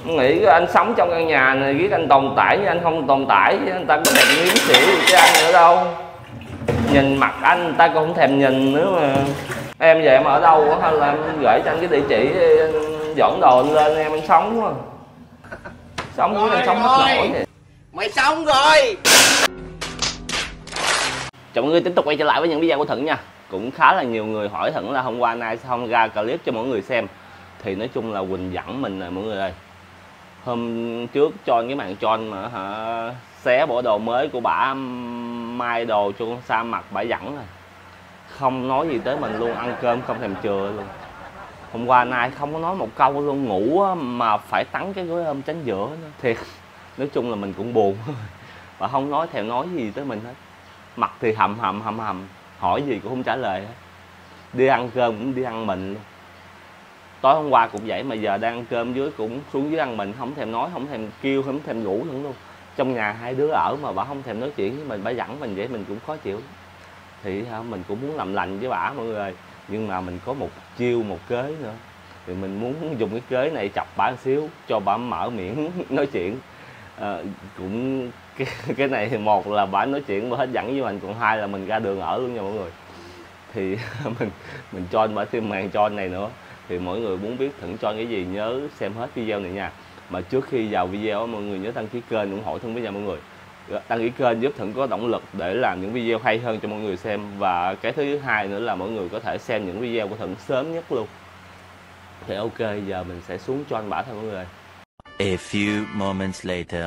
Nghĩ anh sống trong căn nhà này biết anh tồn tại, nhưng anh không tồn tại chứ, người ta có thèm nghiến xỉu gì chứ anh nữa đâu. Nhìn mặt anh người ta cũng không thèm nhìn nữa mà. Em về em ở đâu hay là em gửi cho anh cái địa chỉ, dọn đồ anh lên em sống quá. Sống với anh sống hết nổi vậy. Mày xong rồi. Chào mọi người, tiếp tục quay trở lại với những video của Thuận nha. Cũng khá là nhiều người hỏi Thuận là hôm qua nay sao không ra clip cho mọi người xem. Thì nói chung là Quỳnh dẫn mình rồi mọi người ơi. Hôm trước cho cái màn tròn mà xé bộ đồ mới của bả, mai đồ cho con Sam mặc bả dẫn rồi. Không nói gì tới mình luôn, ăn cơm không thèm chừa luôn. Hôm qua nay không có nói một câu luôn, ngủ mà phải tắn cái gối ôm tránh giữa nữa. Thiệt, nói chung là mình cũng buồn. Và không nói thèm nói gì tới mình hết. Mặt thì hầm, hỏi gì cũng không trả lời hết. Đi ăn cơm cũng đi ăn mình luôn. Tối hôm qua cũng vậy mà giờ đang ăn cơm dưới cũng xuống dưới ăn mình, không thèm nói, không thèm kêu, không thèm ngủ nữa luôn. Trong nhà hai đứa ở mà bà không thèm nói chuyện với mình, bà dẫn mình vậy mình cũng khó chịu. Thì mình cũng muốn làm lành với bả mọi người, nhưng mà mình có một chiêu một kế nữa. Thì mình muốn dùng cái kế này chọc bả một xíu cho bả mở miệng nói chuyện. Cũng cái này thì một là bả nói chuyện bả hết dẫn với mình, còn hai là mình ra đường ở luôn nha mọi người. Thì mình cho bả thêm màn cho này nữa. Thì mọi người muốn biết Thuận cho cái gì nhớ xem hết video này nha. Mà trước khi vào video mọi người nhớ đăng ký kênh ủng hộ Thuận với nha mọi người. Đăng ký kênh giúp Thuận có động lực để làm những video hay hơn cho mọi người xem. Và cái thứ hai nữa là mọi người có thể xem những video của Thuận sớm nhất luôn. Thì ok, giờ mình sẽ xuống cho anh bả thôi mọi người. A few moments later.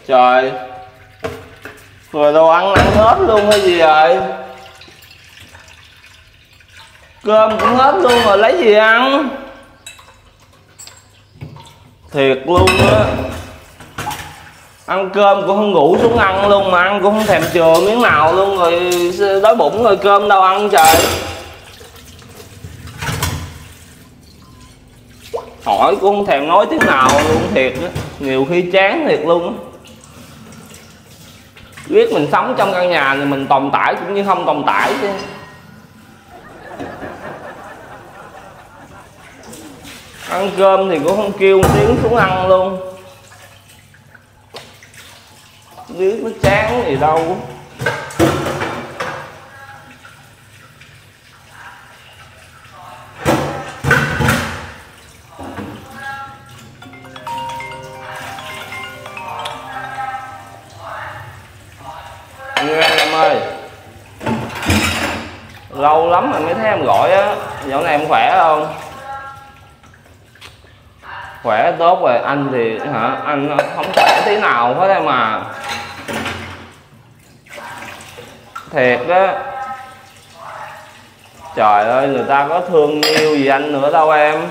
Trời, rồi đồ ăn hết luôn hay gì rồi? Cơm cũng hết luôn rồi lấy gì ăn? Thiệt luôn á. Ăn cơm cũng không ngủ xuống ăn luôn, mà ăn cũng không thèm chừa miếng nào luôn, rồi đói bụng rồi cơm đâu ăn trời. Hỏi cũng không thèm nói tiếng nào luôn, thiệt á. Nhiều khi chán thiệt luôn á. Biết mình sống trong căn nhà này mình tồn tại cũng như không tồn tại chứ. Ăn cơm thì cũng không kêu một tiếng xuống ăn luôn. Biết nó chán gì đâu. Em ơi, lâu lắm rồi mới thấy em gọi á. Dạo này em khỏe không? Khỏe tốt rồi. Anh thì anh không khỏe tí nào hết em à. Thiệt á. Trời ơi, người ta có thương yêu gì anh nữa đâu em.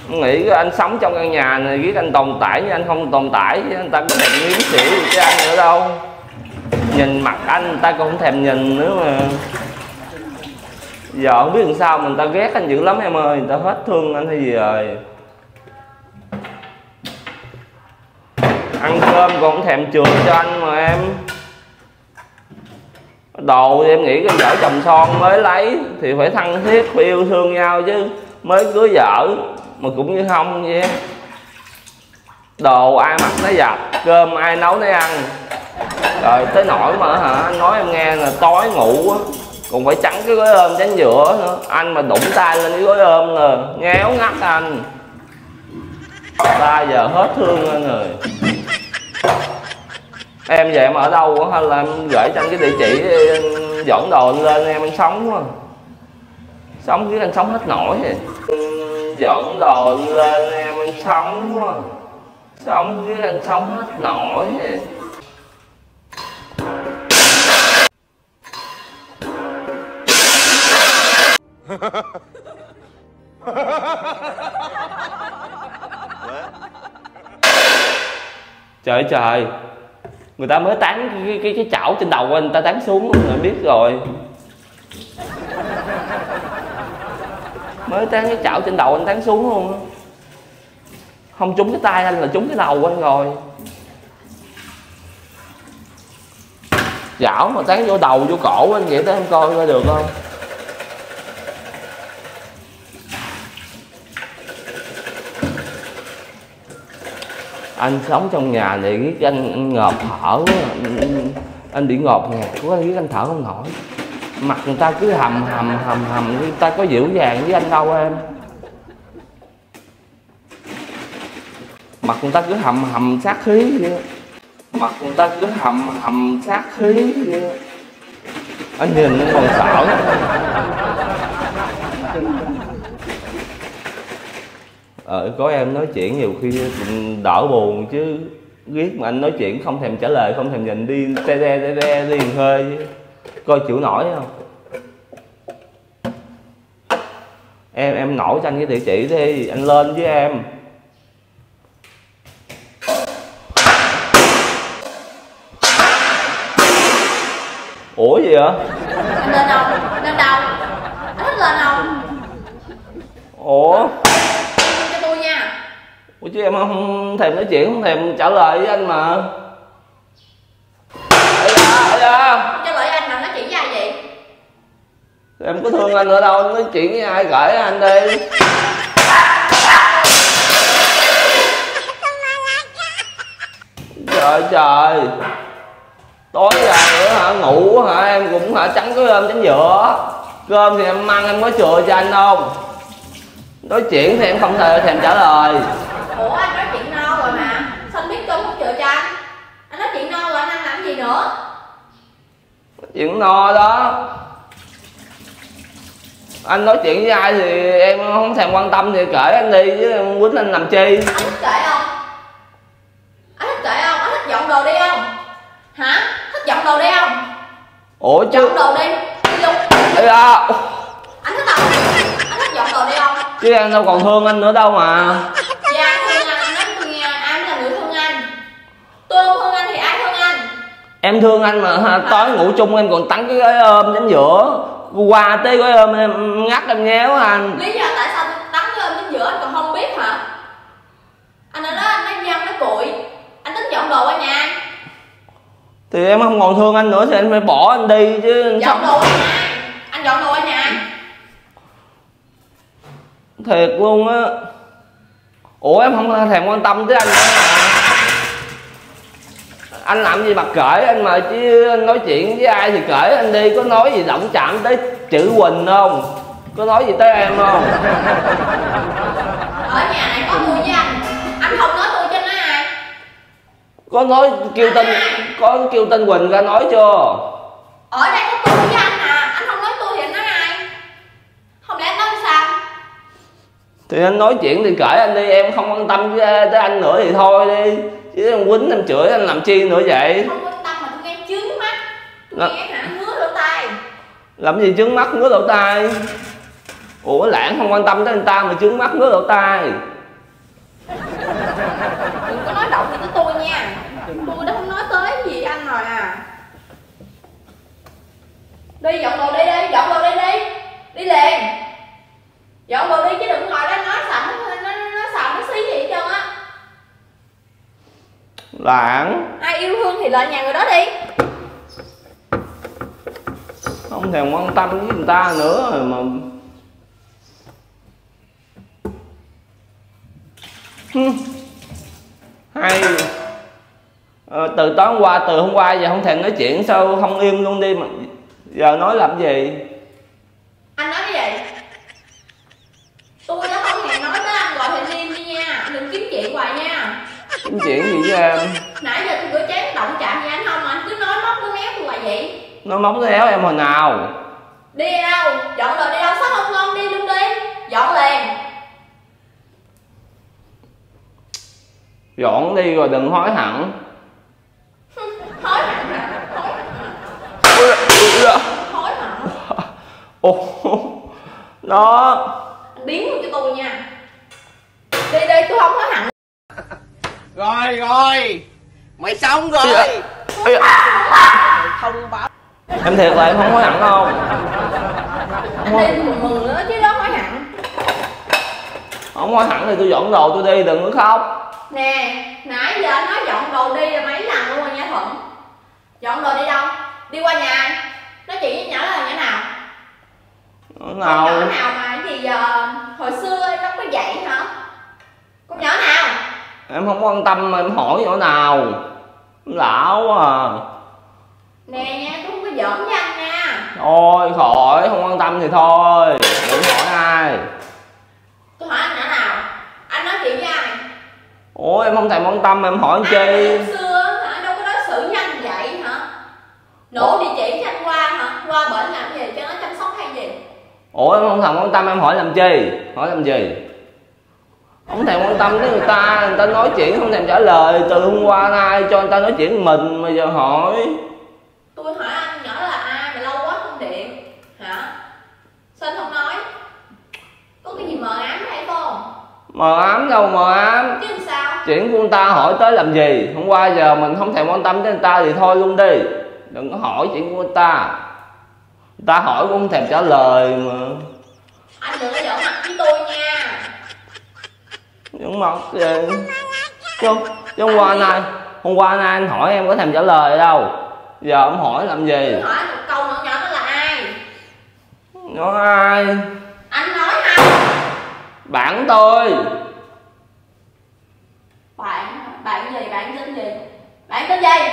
Nghĩ anh sống trong căn nhà này biết anh tồn tại, nhưng anh không tồn tại chứ, người ta có thèm nghiến xỉu gì chứ anh nữa đâu. Nhìn mặt anh người ta cũng không thèm nhìn nữa mà. Giờ không biết làm sao mà người ta ghét anh dữ lắm em ơi. Người ta hết thương anh hay gì rồi. Ăn cơm còn không thèm chừa cho anh mà em. Đồ thì em nghĩ cái vợ chồng son mới lấy thì phải thân thiết, phải yêu thương nhau chứ. Mới cưới vợ mà cũng như không vậy. Đồ ai mặc nó giặt, cơm ai nấu nấy ăn. Rồi tới nỗi mà anh nói em nghe là tối ngủ á còn phải trắng cái gối ôm tránh giữa nữa. Anh mà đụng tay lên cái gối ôm là ngéo ngắt anh. Ta giờ hết thương anh rồi. Em về em ở đâu hay là em gửi cho anh cái địa chỉ, dọn đồ anh lên em sống quá. Sống với anh sống hết nổi vậy. Dọn đồ anh lên em sống quá. Sống với anh sống hết nổi vậy. Trời trời, Người ta mới tán cái chảo trên đầu anh, người ta tán xuống là biết rồi. Mới tán cái chảo trên đầu anh tán xuống luôn á. Không trúng cái tay anh là trúng cái đầu anh rồi. Chảo mà tán vô đầu vô cổ anh vậy tới em coi coi được không? Anh sống trong nhà này biết anh ngợp thở quá. Anh bị ngột ngạt quá, biết anh thở không nổi. Mặt người ta cứ hầm người ta có dịu dàng với anh đâu em. Mặt người ta cứ hầm sát khí vậy. Mặt người ta cứ hầm sát khí vậy. Anh nhìn anh còn sợ. Có em nói chuyện nhiều khi đỡ buồn chứ. Riết mà anh nói chuyện không thèm trả lời, không thèm nhìn, đi te đi hơi coi chịu nổi không? Em nổi cho anh cái địa chỉ đi, anh lên với em. Ủa gì vậy? Anh lên đâu? Lên đâu? Anh thích lên không? Ủa? Cho tôi nha. Ủa chứ em không thèm nói chuyện, không thèm trả lời với anh mà. Ây da. Trả lời anh mà nói chuyện với ai vậy? Em có thương anh ở đâu, anh nói chuyện với ai gửi anh đi. Trời. Tối giờ nữa hả, ngủ hả, em cũng trắng cái cơm tránh dựa. Cơm thì em ăn em có chừa cho anh không? Nói chuyện thì em không thèm trả lời. Ủa anh nói chuyện no rồi mà, sao anh biết cơm không chừa cho anh? Anh nói chuyện no rồi anh ăn làm gì nữa? Chuyện no đó. Anh nói chuyện với ai thì em không thèm quan tâm thì kể anh đi chứ em quýnh anh làm chi. Anh thích kể không? Anh thích kể không? Anh thích dọn đồ đi không? Hả? Thích dọn đồ đi không? Ủa chứ dọn đồ đi. Đi luôn. Ê da. Anh thích không? Anh thích dọn đồ đi không? Chứ em đâu còn thương anh nữa đâu mà. Dạ anh thương anh nói tôi nghe, ai mới là người thương anh. Tôi không thương anh thì ai thương anh? Em thương anh mà tối ngủ chung em còn tắn cái gói ôm đến giữa. Qua tới gói ôm em ngắt em nhéo anh. Lý do tại sao tôi tắn cái ôm đến giữa anh còn không biết hả? Anh ở đó anh nói văn nói cụi. Anh tính dọn đồ qua nhà anh. Thì em không còn thương anh nữa thì anh phải bỏ anh đi chứ. Dọn đồ qua nhà anh. Anh dọn đồ qua nhà anh. Thiệt luôn á. Ủa em không thèm quan tâm tới anh nữa mà. Anh làm gì mặc kệ anh mà chứ. Anh nói chuyện với ai thì kể anh đi. Có nói gì động chạm tới chữ Quỳnh không? Có nói gì tới em không? Ở nhà này có tôi với anh không nói tôi cho nói ai? Có nói kêu tên, có kêu tên Quỳnh ra nói chưa? Ở đây có tôi với anh à. Anh không nói tôi thì anh nói ai? Không lẽ anh nói sao? Thì anh nói chuyện thì kể anh đi. Em không quan tâm tới anh nữa thì thôi đi. Chứ em quýnh em chửi anh làm chi nữa vậy? Không quan tâm mà tôi nghe chướng mắt. Tôi nghe hả ngứa lỗ tai. Làm gì chướng mắt ngứa lỗ tai? Ủa Lãng không quan tâm tới anh ta mà chướng mắt ngứa lỗ tai. Đừng có nói động gì tới tôi nha. Tôi đã không nói tới gì anh rồi à. Đi dọn đồ đi đi. Dọn đồ đi đi. Đi liền. Dọn đồ đi chứ đừng ngồi đó nói sẵn. Nó xạo nó xí gì hết trơn á. Lãng. Ai yêu thương thì lại nhà người đó đi. Không thèm quan tâm với người ta nữa rồi mà. Hay. Từ tối hôm qua, từ hôm qua giờ không thèm nói chuyện sao không im luôn đi mà. Giờ nói làm gì? Anh nói cái gì? Tôi đã không hề nói tới anh rồi thì im đi nha. Anh đừng kiếm chuyện hoài nha. Kiếm chuyện gì với em? Nãy giờ tôi gửi chén động chạm gì anh không mà anh cứ nói móc nó méo tôi hoài vậy. Nó móc nó éo em hồi nào? Đi đâu? Dọn đồ đi đâu? Sao không ngon đi luôn đi. Dọn liền. Dọn đi rồi đừng hối hận. Hối hận hả? Hối hận. Ồ. Đó. Anh biến luôn cho tôi nha. Đi đi tôi không hối hận. Rồi mày xong rồi. Không bảo. Em thiệt là em không hối hận không? Anh đi mừng nữa chứ đó hối hận. Không hối hận thì tôi dọn đồ tôi đi, đừng có khóc. Nè, nãy giờ nói dọn đồ đi là mấy lần luôn rồi nha Thuận. Dọn đồ đi đâu? Đi qua nhà ai? Nói chuyện với nhỏ là nhỏ nào? Con nhỏ nào mà cái gì giờ hồi xưa em đâu có dạy hả? Con nhỏ nào? Em không quan tâm mà em hỏi nhỏ nào. Em lão quá à. Nè nha, tôi không có giỡn với anh nha. Thôi khỏi, không quan tâm thì thôi. Đừng hỏi ai. Tôi hỏi anh nhỏ nào? Anh nói chuyện với ai? Ủa em không thèm quan tâm em hỏi chi? Hồi xưa hả? Đâu có đối xử với anh vậy hả? Nổ địa chỉ cho anh qua hả? Qua bển làm gì cho nó chăm sóc hay gì? Ủa em không thèm quan tâm em hỏi làm chi? Hỏi làm gì? Không thèm quan tâm tới người ta nói chuyện không thèm trả lời. Từ hôm qua nay cho người ta nói chuyện mình mà giờ hỏi. Tôi hỏi anh nhỏ là ai mà lâu quá không điện hả? Sao anh không nói? Có cái gì mờ ám hay không? Mờ ám đâu mờ ám. Chứ làm sao? Chuyện của người ta hỏi tới làm gì? Hôm qua giờ mình không thèm quan tâm tới người ta thì thôi luôn đi. Đừng có hỏi chuyện của người ta. Người ta hỏi cũng không thèm trả lời mà. Anh đừng có giỡn mặt với tôi nha. Giỡn mặt gì? Chứ hôm qua nay anh hỏi em có thèm trả lời đâu. Giờ ông hỏi làm gì? Tôi hỏi một câu nữa, nhỏ đó là ai? Nhỏ ai? Anh nói hả? Bạn tôi. Bạn gì? Bạn tên gì? Bạn tên gì?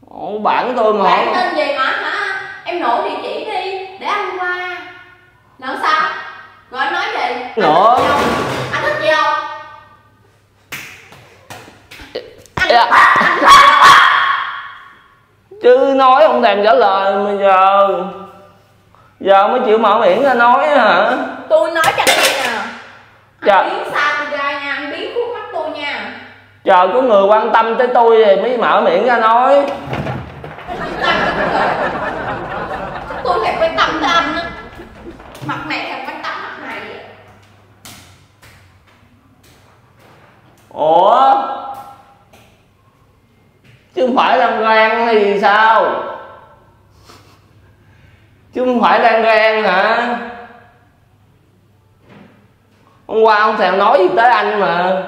Ủa bạn tôi mà. Bạn tên gì mà hả? Em nổ địa chỉ đi để anh qua. Làm sao? Rồi anh nói gì? Nữa. Anh thích gì không? Chứ nói không thèm trả lời mà giờ mới chịu mở miệng ra nói hả? Tôi nói cho anh nghe nè. Dạ. Anh biến xa tôi ra nha, anh biến khuất mắt tôi nha. Chờ có người quan tâm tới tôi thì mới mở miệng ra nói. Tôi phải quan tâm tới anh á. Mặt này phải quan tâm mặt này. Ủa? Chứ không phải đang ghen hay gì sao? Chứ không phải đang ghen hả? Hôm qua không thèm nói gì tới anh mà.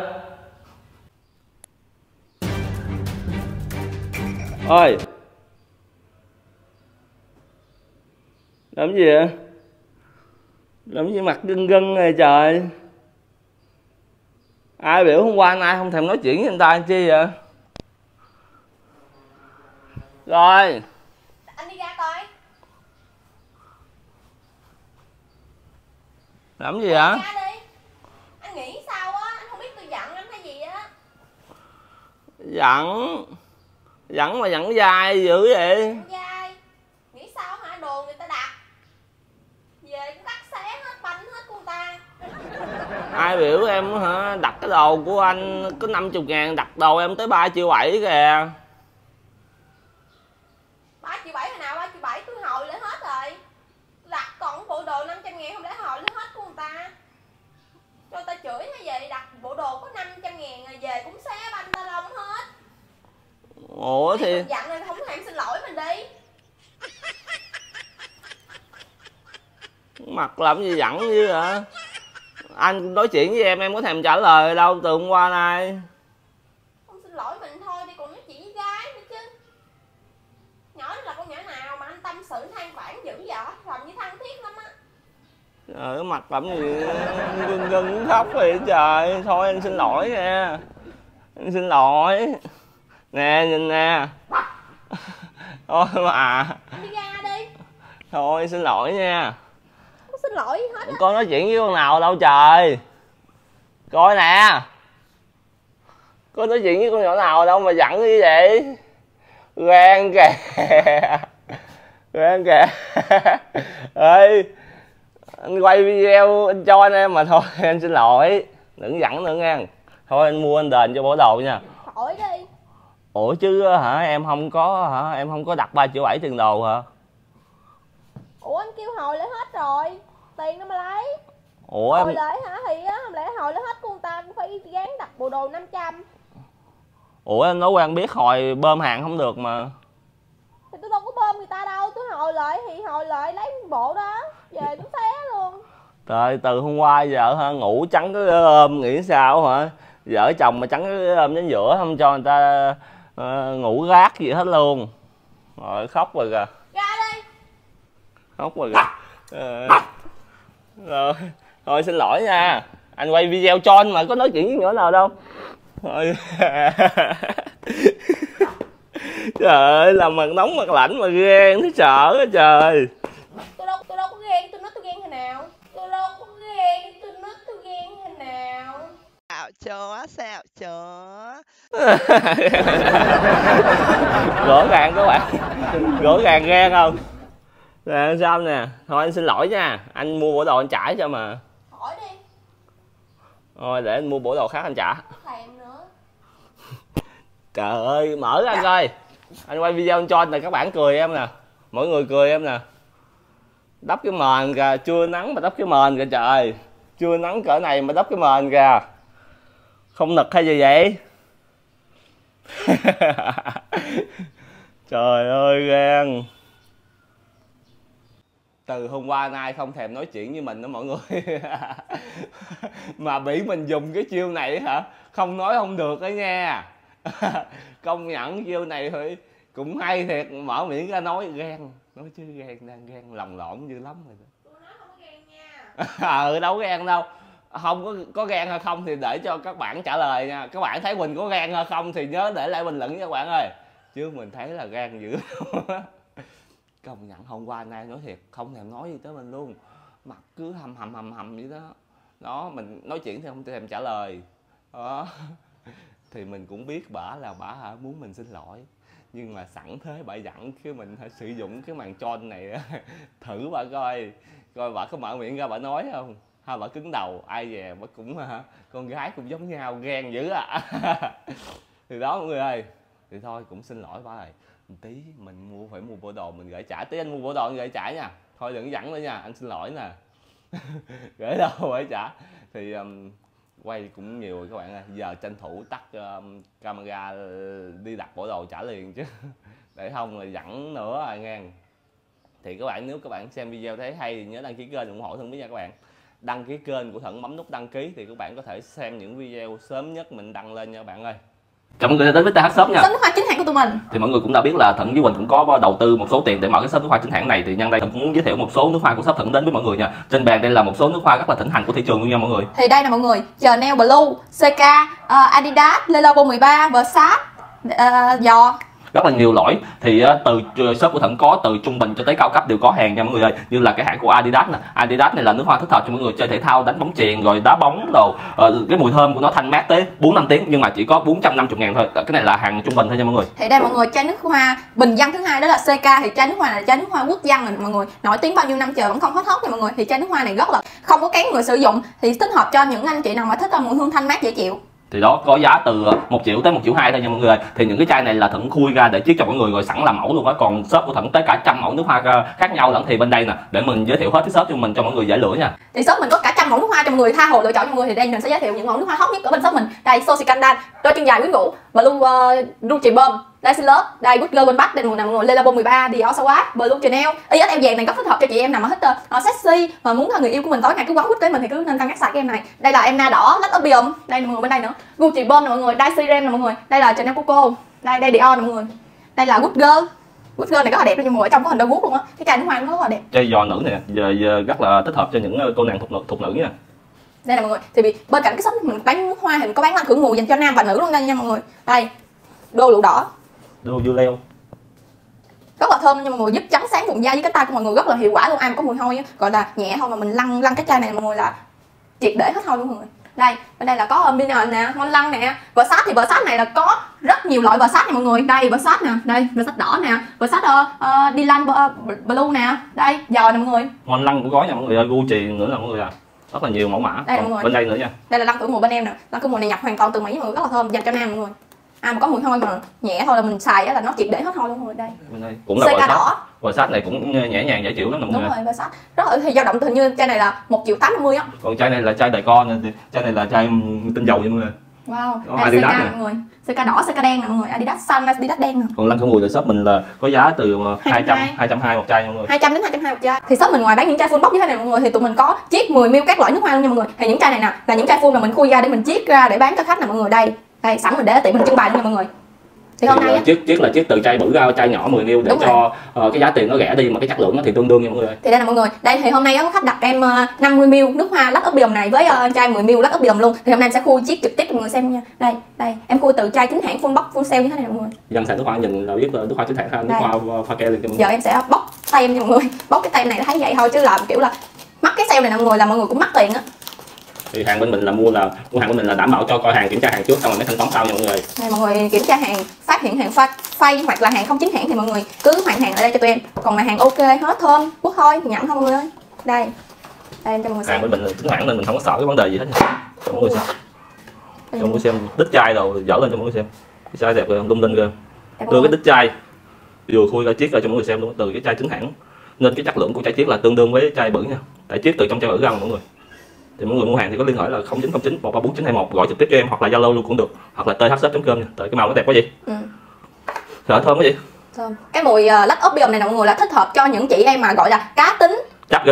Ơi. Làm gì vậy? Làm gì mặt gân gân này trời? Ai biểu hôm qua nay không thèm nói chuyện với người ta chi vậy? Rồi. Anh đi ra coi. Làm gì vậy? Ra đi. Anh nghĩ sao á? Anh không biết tôi giận anh hay gì á? Giận mà giận dai dữ vậy? Dai. Nghĩ sao hả? Đồ người ta đặt về cũng cắt xé hết, banh hết của người ta. Ai biểu em hả? Đặt cái đồ của anh có 50.000, đặt đồ em tới 3,7 triệu kìa. 3,7 triệu hồi nào? 3,7 triệu tôi hồi lại hết rồi. Đặt còn bộ đồ 500.000 không lẽ hồi lại hết của người ta? Cho người ta chửi hay vậy? Đặt bộ đồ có 500.000 rồi về cũng xé banh ta lông hết. Ủa thì mình giận rồi không thèm xin lỗi mình đi. mặt làm gì giận dữ hả? Anh nói chuyện với em có thèm trả lời đâu từ hôm qua nay. Không xin lỗi mình thôi đi còn nói chuyện với gái nữa chứ. Nhỏ đó là con nhỏ nào mà anh tâm sự than vãn dữ vậy? Làm như thân thiết lắm á. Trời mặt làm gì gân gân khóc vậy trời. Thôi anh xin lỗi nha. Anh xin lỗi. Nè nhìn nè. Thôi mà. Anh đi ra đi. Thôi xin lỗi nha. Không xin lỗi gì hết á. Con nói chuyện với con nào đâu trời. Coi nè. Con nói chuyện với con nhỏ nào đâu mà giận như vậy. Ghen kìa. Ghen kìa. Ê, anh quay video anh cho anh em mà thôi. Anh xin lỗi. Đừng giận nữa nha. Thôi anh mua anh đền cho bộ đồ nha. Khỏi đi. Ủa chứ hả em không có đặt 3,7 triệu tiền đồ hả? Ủa anh kêu hồi lại hết rồi. Tiền nó mà lấy. Ủa hồi em lại hả thì á, không lẽ hồi lại hết của người ta cũng phải gán đặt bộ đồ 500. Ủa anh nói quen biết hồi bơm hàng không được mà. Thì tôi đâu có bơm người ta đâu, tôi hồi lại lấy bộ đó về tôi xé luôn. Trời, từ hôm qua giờ ha, ngủ trắng cái ôm nghĩ sao hả? Vợ chồng mà trắng cái ôm đến giữa không cho người ta ngủ gác gì hết luôn. Rồi khóc rồi kìa. Ra đi. Khóc rồi kìa. Rồi, thôi xin lỗi nha. Anh quay video cho anh mà có nói chuyện với nhỏ nào đâu. Thôi. Trời ơi, làm mặt nóng mặt lạnh mà ghen thấy sợ á trời. Tôi đâu có ghen, tôi nói tôi ghen thế nào? Tôi đâu có ghen, tôi nói tôi ghen thế nào? Xạo chó. Rõ ràng các bạn, rõ ràng ghen không? Nè sao nè, thôi anh xin lỗi nha, anh mua bộ đồ anh trả cho mà. Hỏi đi. Thôi để anh mua bộ đồ khác anh trả. Thèm nữa. Trời ơi, mở ra anh coi. Anh quay video anh cho anh là các bạn cười em nè. Mỗi người cười em nè. Đắp cái mền kìa, chưa nắng mà đắp cái mền kìa trời. Chưa nắng cỡ này mà đắp cái mền kìa. Không nực hay gì vậy? Trời ơi ghen. Từ hôm qua nay không thèm nói chuyện với mình đó mọi người. Mà bị mình dùng cái chiêu này hả? Không nói không được đó nha. Công nhận chiêu này thì cũng hay thiệt, mở miệng ra nói ghen. Nói chứ ghen, đang ghen lòng lộn dữ lắm rồi. Tôi nói không có ghen nha. Đâu có ghen đâu. Không có ghen hay không thì để cho các bạn trả lời nha. Các bạn thấy Quỳnh có ghen hay không thì nhớ để lại bình luận nha các bạn ơi. Chứ mình thấy là ghen dữ lắm. Công nhận hôm qua nay nói thiệt không thèm nói gì tới mình luôn, mặt cứ hầm vậy đó. Đó, mình nói chuyện thì không thèm trả lời đó. Thì mình cũng biết bả là bả muốn mình xin lỗi, nhưng mà sẵn thế bả dặn cái mình phải sử dụng cái màn tròn này thử bả coi bả có mở miệng ra bả nói không, hay bả cứng đầu. Ai về bả cũng con gái cũng giống nhau, ghen dữ à. Thì đó mọi người ơi, thì thôi cũng xin lỗi bả rồi. Tí mình phải mua bộ đồ mình gửi trả, tí anh mua bộ đồ anh gửi trả nha. Thôi đừng dặn nữa nha, anh xin lỗi nè. Gửi đâu phải trả. Thì quay cũng nhiều rồi các bạn ơi, giờ tranh thủ tắt camera đi đặt bộ đồ trả liền chứ. Để không là dặn nữa à nghe. Thì các bạn nếu các bạn xem video thấy hay thì nhớ đăng ký kênh ủng hộ Thuận biết nha các bạn. Đăng ký kênh của Thuận, bấm nút đăng ký thì các bạn có thể xem những video sớm nhất mình đăng lên nha các bạn ơi. Chào mọi người đến với TH Shop nha. Shop nước hoa chính hãng của tụi mình. Thì mọi người cũng đã biết là Thuận với Quỳnh cũng có đầu tư một số tiền để mở cái shop nước hoa chính hãng này. Thì nhân đây Thuận cũng muốn giới thiệu một số nước hoa của shop Thuận đến với mọi người nha. Trên bàn đây là một số nước hoa rất là thịnh hành của thị trường luôn nha mọi người. Thì đây nè mọi người, Chanel Blue, CK, Adidas, Le Labo 13, Versace, Dior. Rất là nhiều loại. Thì từ shop của Thuận có từ trung bình cho tới cao cấp đều có hàng nha mọi người ơi. Như là cái hãng của Adidas nè. Adidas này là nước hoa thích hợp cho mọi người chơi thể thao, đánh bóng chuyền rồi đá bóng đồ. Cái mùi thơm của nó thanh mát tới 4-5 tiếng nhưng mà chỉ có 450.000 thôi. Cái này là hàng trung bình thôi nha mọi người. Thì đây mọi người, chai nước hoa bình dân thứ hai đó là CK. Thì chai nước hoa này là chai nước hoa quốc dân rồi mọi người, nổi tiếng bao nhiêu năm trời vẫn không hết hot nha mọi người. Thì chai nước hoa này rất là không có kén người sử dụng, thì thích hợp cho những anh chị nào mà thích mùi hương thanh mát dễ chịu. Thì đó có giá từ 1 triệu tới 1,2 triệu thôi nha mọi người. Thì những cái chai này là Thuận khui ra để chiết cho mọi người rồi sẵn làm mẫu luôn á. Còn shop của Thuận tới cả 100 mẫu nước hoa khác nhau lẫn. Thì bên đây nè để mình giới thiệu hết cái shop cho mình cho mọi người dễ lựa nha. Thì shop mình có cả 100 mẫu nước hoa cho mọi người tha hồ lựa chọn cho mọi người. Thì đây mình sẽ giới thiệu những mẫu nước hoa hot nhất ở bên shop mình. Đây Sosikandal, đôi chân dài quyến rũ, Blue Ruchi Bomb, đây Love, đây Good Girl One Back, đây mọi người Le Labo 13, Dior Sauvage, Blue Chanel. ISM vàng này rất thích hợp cho chị em nào mà thích sexy mà muốn người yêu của mình tối ngày cứ quấn quýt tới mình thì cứ nên cân nhắc xài cái em này. Đây là Emna đỏ, Lux Opium, đây mọi người bên đây nữa. Gucci Bomb nè mọi người, đây Serum nè mọi người, đây là Chanel Coco, đây Dior nè mọi người. Đây là Good Girl. Good Girl này rất là đẹp luôn mọi người, trong có hình đôi guốc luôn á. Cái chai nước hoa nó rất là đẹp. Chai giò nữ nè, giờ rất là thích hợp cho những cô nàng thục nữ nha. Đây là mọi người, thì bên cạnh cái shop mình bán nước hoa thì mình có bán lăn khử mùi dành cho nam và nữ luôn đây nha mọi người. Đây, đô lụa đỏ, đô dưa leo, rất là thơm nha mọi người, giúp trắng sáng vùng da với cái tay của mọi người rất là hiệu quả luôn. Ai mà có mùi hôi á, gọi là nhẹ thôi mà mình lăn cái chai này mọi người là triệt để hết hôi luôn mọi người. Đây, bên đây là có Mineral nè, Mont Blanc nè, Versace. Thì Versace này là có rất nhiều loại Versace nha mọi người. Đây Versace nè, đây Versace đỏ nè, Versace Dylan Blue nè, đây giò nè mọi người. Mont Blanc cũng có nha mọi người ơi, Gucci nữa là mọi người à. Rất là nhiều mẫu mã. Đây mọi người. Bên đây nữa nha. Đây là lăn khử mùi bên em nè, lăn khử mùi này nhập hoàn toàn từ Mỹ mọi người, rất là thơm dành cho nam mọi người. Ai mà có mùi hôi mà nhẹ thôi là mình xài á là nó triệt để hết hôi luôn mọi người. Đây. Bên đây cũng là Versace. Versace này cũng nhẹ nhàng dễ chịu lắm mọi người. Đúng rồi, Versace. Rất là thì dao động hình như chai này là 1,850 triệu á. Còn chai này là chai đại con, chai này là chai tinh dầu nha mọi người. Wow, Đó, Adidas nè. mọi người. CK đỏ, CK đen nè mọi người, Adidas xanh, Adidas đen nè. Còn lăn khẩu mùi là shop mình là có giá từ 220 một chai nha mọi người. 200 đến 220 một chai. Thì shop mình ngoài bán những chai full box như thế này mọi người thì tụi mình có chiết 10 ml các loại nước hoa luôn nha mọi người. Thì những chai này nè là những chai full mà mình khui ra để mình chiết ra để bán cho khách nè mọi người. Đây sẵn mình để tiệm mình trưng bày luôn nha mọi người. Thì hôm nay chiết là chiết từ chai bự ra chai nhỏ 10 ml để cho cái giá tiền nó rẻ đi mà cái chất lượng nó thì tương đương nha mọi người. Thì đây là mọi người. Đây thì hôm nay có khách đặt em 50 ml nước hoa lắc Opium này với chai 10 ml lắc Opium luôn. Thì hôm nay em sẽ khui chiết trực tiếp cho mọi người xem nha. Đây, em khui từ chai chính hãng full box full sale như thế này mọi người. Dân xài nước hoa nhìn là biết nước hoa chính hãng ha, nước hoa pha ke liền cho mọi người. Giờ em sẽ bóc tay em cho mọi người. Bóc cái tay này thấy vậy thôi chứ làm kiểu là mắc cái sale này nè mọi người, là mọi người cũng mắc tiền á. Thì hàng bên mình là mua hàng bên mình là đảm bảo cho coi hàng, kiểm tra hàng trước xong rồi mới thanh toán sau nha mọi người. Đây mọi người kiểm tra hàng, phát hiện hàng fake hoặc là hàng không chính hãng thì mọi người cứ hoàn hàng ở đây cho tụi em. Còn mà hàng ok hết thơm quốc thôi nhận thôi mọi người ơi. Đây em cho mọi người xem. Hàng bên mình là chính hãng nên mình không có sợ cái vấn đề gì hết nha. Cho mọi người xem. Cho mọi người xem đít chai rồi dở lên cho mọi người xem. Cái chai đẹp rồi, lung linh rồi. Đưa cái đít chai vừa khui ra chiết ra cho mọi người xem luôn, từ cái chai chính hãng. Nên cái chất lượng của chai chiết là tương đương với chai bự nha. Tại chiết từ trong chai bự ra mọi người. Thì mọi người mua hàng thì có liên hệ là 0909 134 gọi trực tiếp cho em hoặc là Zalo luôn cũng được, hoặc là thshop.com nha. Tại cái màu nó đẹp quá gì. Rồi thơm quá gì. Thơm. Cái mùi lắc Opium này nè mọi người là thích hợp cho những chị em mà gọi là cá tính, chắc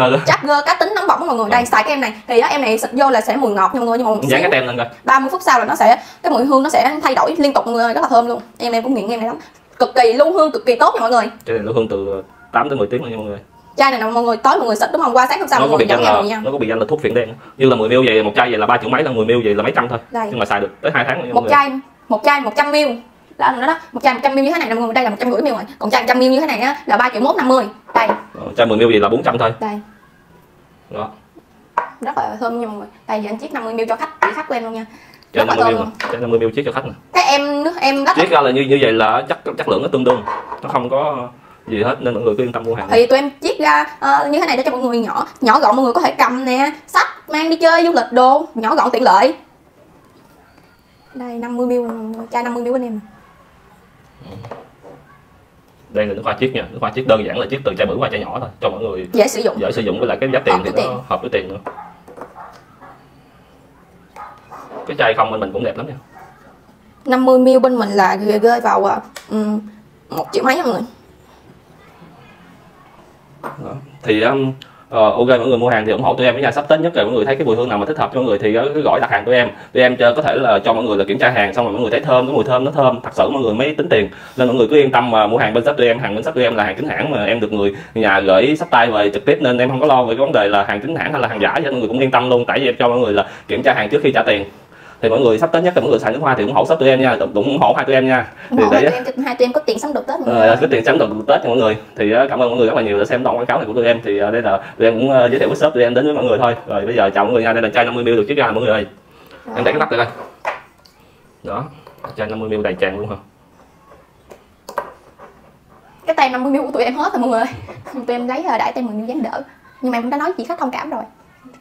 gơ cá tính nóng bỏng đó mọi người. Đây xài cái em này thì em này xịt vô là sẽ mùi ngọt nha mọi người, nhưng mà dán cái tem lên coi. 30 phút sau là nó sẽ cái mùi hương nó sẽ thay đổi liên tục mọi người, rất là thơm luôn. Em cũng nghiện em này lắm, cực kỳ lưu hương, cực kỳ tốt nha mọi người. Cái này lưu hương từ 8 tới 10 tiếng luôn nha mọi người. Chai này nè mọi người, tối mọi người xịt đúng không, qua sáng hôm sau mọi người dẫn em nha. Nó có biệt danh là thuốc phiện đen, như là 10 ml vậy, một chai vậy là 3 triệu mấy, là 10 ml vậy là mấy trăm thôi. Đây. Nhưng mà xài được tới 2 tháng một chai 100 ml là đó, một chai 100 ml như thế này nè mọi người, đây là 150 ml rồi. Còn chai 100 ml như thế này á là 3 triệu 150. Đây. Chai 10 ml vậy là 400 thôi. Đây. Đó. Rất là thơm nha mọi người. Đây giờ anh chiết 50 ml cho khách của em luôn nha. Chai 50 ml chiết cho khách nè. Cái em rất chiết ra là như vậy là chất lượng nó tương đương, nó không có gì hết nên mọi người cứ yên tâm mua hàng. Thì tụi em chiết ra như thế này để cho mọi người nhỏ gọn, mọi người có thể cầm nè, xách mang đi chơi du lịch đồ, nhỏ gọn tiện lợi. Đây 50 ml, chai 50 ml anh em. Đây là nước hoa chiết nha, nước hoa chiết đơn giản là chiết từ chai bự qua chai nhỏ thôi cho mọi người dễ sử dụng với lại cái giá tiền thì nó hợp với tiền nữa. Cái chai không bên mình cũng đẹp lắm nha. 50 ml bên mình là rơi vào 1 triệu mấy mọi người. Đó. Thì ok mọi người mua hàng thì ủng hộ tụi em với nhà sắp Tết nhất rồi, mọi người thấy cái mùi hương nào mà thích hợp cho mọi người thì cứ gọi đặt hàng tụi em có thể là cho mọi người là kiểm tra hàng xong rồi mọi người thấy thơm, cái mùi thơm nó thơm thật sự mọi người mới tính tiền, nên mọi người cứ yên tâm mà mua hàng bên shop tụi em. Hàng bên shop tụi em là hàng chính hãng mà em được người nhà gửi xách tay về trực tiếp nên em không có lo về cái vấn đề là hàng chính hãng hay là hàng giả, cho mọi người cũng yên tâm luôn, tại vì em cho mọi người là kiểm tra hàng trước khi trả tiền. Thì mọi người sắp Tết nhất thì mọi người xài nước hoa thì ủng hộ shop tụi em nha, ủng hộ hai tụi em nha. Thì để hai tụi em có tiền sắm được Tết. Có tiền sắm được Tết cho mọi người. Thì cảm ơn mọi người rất là nhiều đã xem đoạn quảng cáo này của tụi em. Thì đây là tụi em cũng giới thiệu cái shop tụi em đến với mọi người thôi. Rồi bây giờ chào mọi người nha, đây là chai 50 ml được chiết ra mọi người ơi. Em để cái nắp đây coi. Đó, chai 50 ml đầy tràn luôn hả? Cái tay 50 ml của tụi em hết rồi mọi người. Tụi em lấy đãi tay 10 ml dán đỡ. Nhưng mà em cũng đã nói chị khách thông cảm rồi.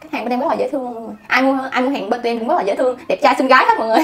Khách hàng bên em rất là dễ thương luôn mọi người. Ai mua hàng bên tụi em cũng rất là dễ thương, đẹp trai xinh gái hết mọi người.